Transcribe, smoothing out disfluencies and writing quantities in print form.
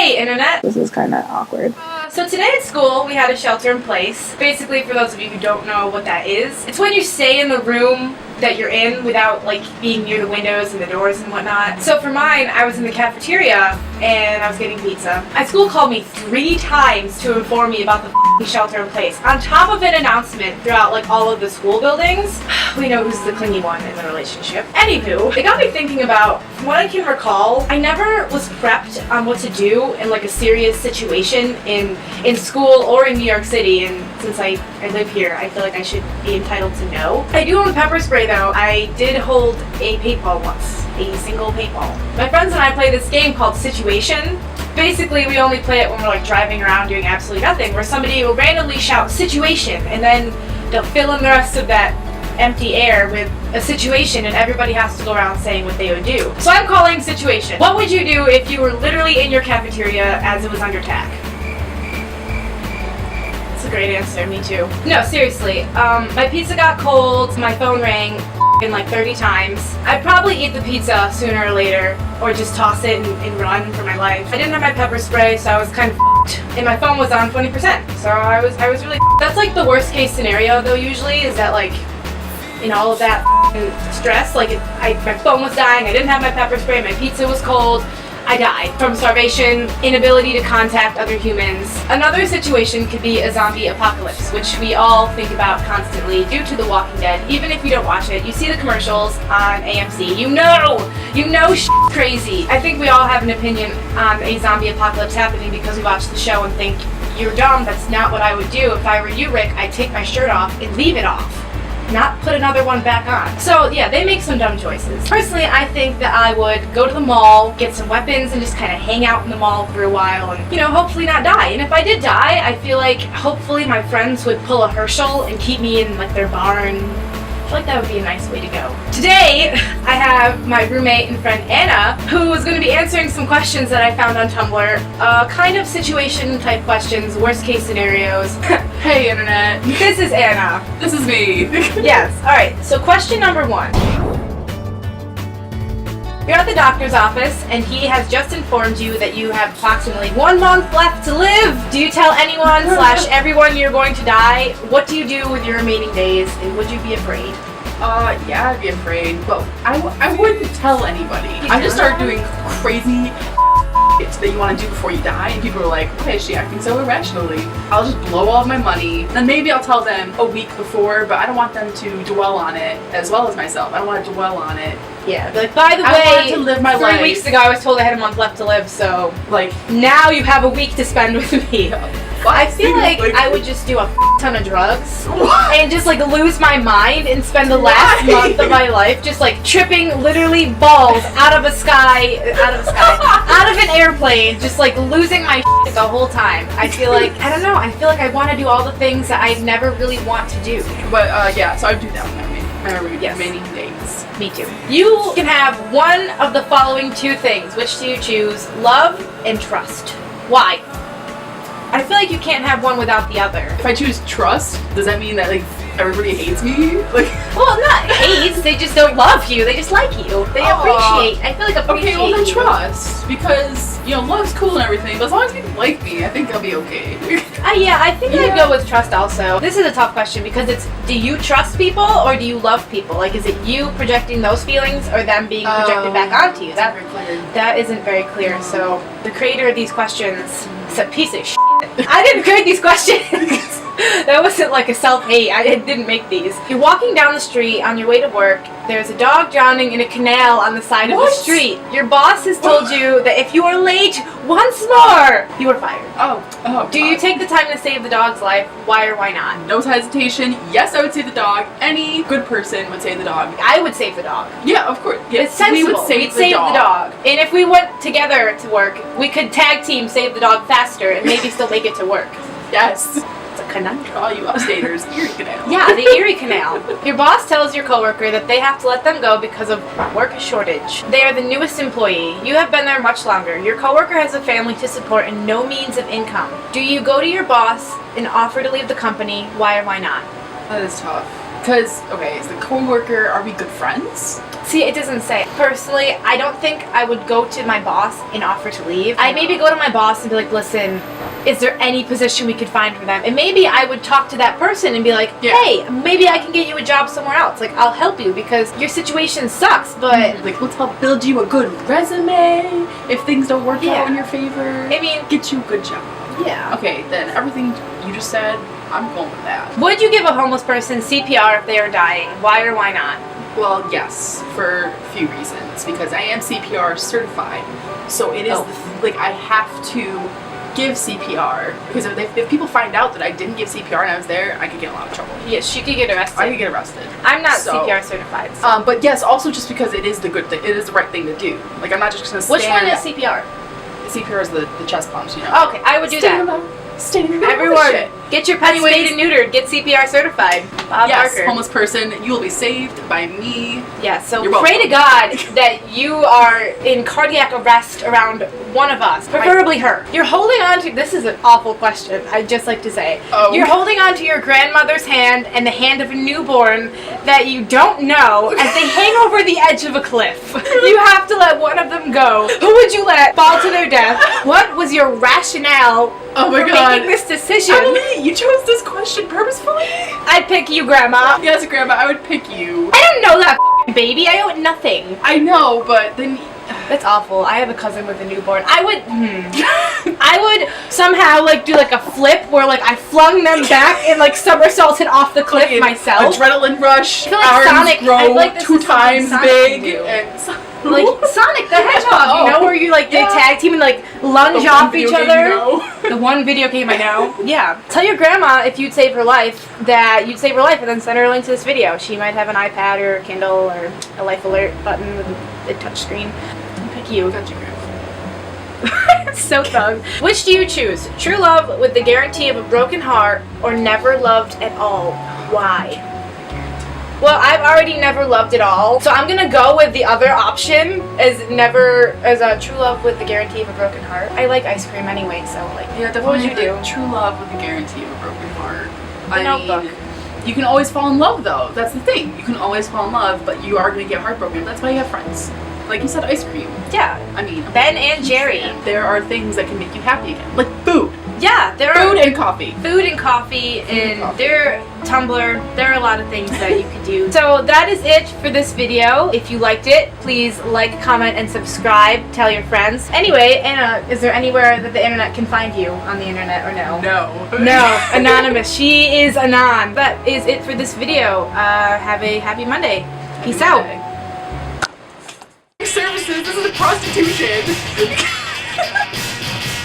Hey, Internet. This is kind of awkward. So today at school, we had a shelter in place. Basically, for those of you who don't know what that is, it's when you stay in the room that you're in without like being near the windows and the doors and whatnot. So for mine, I was in the cafeteria and I was getting pizza. My school called me 3 times to inform me about the shelter in place, on top of an announcement throughout like all of the school buildings. We know who's the clingy one in the relationship. Anywho, it got me thinking about, from what I can recall, I never was prepped on what to do in like a serious situation in school or in New York City, and since I live here, I feel like I should be entitled to know. I do own pepper spray though. I did hold a paintball once, a single paintball. My friends and I play this game called Situation. Basically, we only play it when we're like driving around doing absolutely nothing, where somebody will randomly shout situation, and then they'll fill in the rest of that empty air with a situation, and everybody has to go around saying what they would do. So I'm calling Situation. What would you do if you were literally in your cafeteria as it was under attack? That's a great answer, me too. No, seriously, my pizza got cold, my phone rang in like 30 times. I'd probably eat the pizza sooner or later, or just toss it and run for my life. I didn't have my pepper spray, so I was kind of and my phone was on 20%, so I was really That's like the worst case scenario though, usually, is that like in all of that stress, like my phone was dying, I didn't have my pepper spray, my pizza was cold, I died from starvation, inability to contact other humans. Another situation could be a zombie apocalypse, which we all think about constantly due to The Walking Dead. Even if you don't watch it, you see the commercials on AMC, you know shit's crazy. I think we all have an opinion on a zombie apocalypse happening because we watch the show and think, you're dumb, that's not what I would do. If I were you, Rick, I'd take my shirt off and leave it off, not put another one back on. So yeah, they make some dumb choices. Personally, I think that I would go to the mall, get some weapons, and just kind of hang out in the mall for a while and, hopefully not die. And if I did die, I feel like hopefully my friends would pull a Herschel and keep me in like their barn. I feel like that would be a nice way to go. Today, I have my roommate and friend Anna, who is going to be answering some questions that I found on Tumblr. Kind of situation type questions, worst case scenarios. Hey, Internet. This is Anna. This is me. Yes. Alright, so question number 1. You're at the doctor's office, and he has just informed you that you have approximately 1 month left to live. Do you tell anyone / everyone you're going to die? What do you do with your remaining days, and would you be afraid? Yeah, I'd be afraid, but I wouldn't tell anybody. I just start doing crazy that you want to do before you die, and people are like, why is she acting so irrationally? I'll just blow all of my money, then maybe I'll tell them a week before, but I don't want them to dwell on it, as well as myself. I don't want to dwell on it. Yeah, like, by the way, I wanted to live my 3 life. weeks ago I was told I had a month left to live, so like now you have a week to spend with me. I feel like I would just do a ton of drugs and just like lose my mind and spend the last month of my life just like tripping literally balls out of an airplane, just like losing my shit the whole time. I feel like, I don't know, I feel like I want to do all the things that I never really want to do. But yeah, so I'd do that with my remaining days. Me too. You can have one of the following 2 things. Which do you choose? Love and trust. Why? I feel like you can't have one without the other. If I choose trust, does that mean that like everybody hates me? Like, well, not hates. They just don't love you. They just like you. They appreciate. I feel like appreciate. Okay, well then you. Trust, because love's cool and everything, but as long as people like me, I think I'll be okay. Yeah, I think I'd go with trust also. This is a tough question because it's, do you trust people or do you love people? Like, is it you projecting those feelings or them being projected back onto you? That isn't very clear. So the creator of these questions is a piece of shit. I didn't create these questions. That wasn't like a self-hate. I didn't make these. You're walking down the street on your way to work. There's a dog drowning in a canal on the side of the street. Your boss has told you that if you are late once more, you are fired. Oh. Do you take the time to save the dog's life? Why or why not? No hesitation. Yes, I would save the dog. Any good person would save the dog. I would save the dog. Yeah, of course. It's sensible. We would save the dog. And if we went together to work, we could tag team save the dog faster and maybe still make it to work. Yes. It's a conundrum. All you upstaters, Erie Canal. Yeah, the Erie Canal. Your boss tells your coworker that they have to let them go because of work shortage. They are the newest employee. You have been there much longer. Your coworker has a family to support and no means of income. Do you go to your boss and offer to leave the company? Why or why not? That is tough. Because, okay, is the coworker, are we good friends? See, it doesn't say. Personally, I don't think I would go to my boss and offer to leave. I'd maybe go to my boss and be like, listen, is there any position we could find for them? And maybe I would talk to that person and be like, hey, maybe I can get you a job somewhere else. Like, I'll help you because your situation sucks, but... Like, let's help build you a good resume if things don't work out in your favor. I mean... Get you a good job. Yeah. Okay, then everything you just said, I'm going with that. Would you give a homeless person CPR if they are dying? Why or why not? Well, yes, for a few reasons. Because I am CPR certified, so it is like I have to give CPR. Because if people find out that I didn't give CPR and I was there, I could get in a lot of trouble. Yes, you could get arrested. I could get arrested. I'm not CPR certified. So. But yes, also just because it is the good thing, it is the right thing to do. Like I'm not just gonna stand. Which one is CPR? CPR is the chest pumps, you know. Okay, I would do that. Everyone, get your pets spayed and neutered. Get CPR certified. Bob Barker. Homeless person, you will be saved by me. Yeah, so pray to God that you are in cardiac arrest around one of us, preferably her. You're holding on to, this is an awful question, I'd just like to say. You're holding on to your grandmother's hand and the hand of a newborn that you don't know as they hang over the edge of a cliff. You have to let one of them go. Who would you let fall to their death? What was your rationale for making this decision? Emily, you chose this question purposefully? I'd pick you, Grandma. Yes, Grandma, I would pick you. I don't know that baby. I owe it nothing. I know, but then... That's awful. I have a cousin with a newborn. I would somehow like do like a flip where like I flung them back and like somersaulted off the cliff myself. Adrenaline rush. I feel like Sonic grow like this 2 times big. Like Sonic the Hedgehog, you know, where you like they tag team and like lunge off each other. The one video game I know. Yeah. Tell your grandma if you'd save her life that you'd save her life and then send her a link to this video. She might have an iPad or a Kindle or a life alert button with a touch screen. Pick you. Got you, Grandma. So thug. Which do you choose? True love with the guarantee of a broken heart or never loved at all? Why? Well, I've already never loved at all, so I'm gonna go with the other option as a true love with the guarantee of a broken heart. I like ice cream anyway, so like, what would you do? True love with the guarantee of a broken heart. The Notebook. You can always fall in love, though. That's the thing. You can always fall in love, but you are gonna get heartbroken. That's why you have friends. Like you said, ice cream. Yeah. I mean, Ben and Jerry. There are things that can make you happy again, like food. Yeah, there are food and coffee. Food and coffee, and there Tumblr. There are a lot of things that you could do. So that is it for this video. If you liked it, please like, comment, and subscribe. Tell your friends. Anyway, Anna, is there anywhere that the internet can find you on the internet or no? No. No. Anonymous. She is Anon. That is it for this video. Have a happy Monday. Peace out. Services. This is prostitution.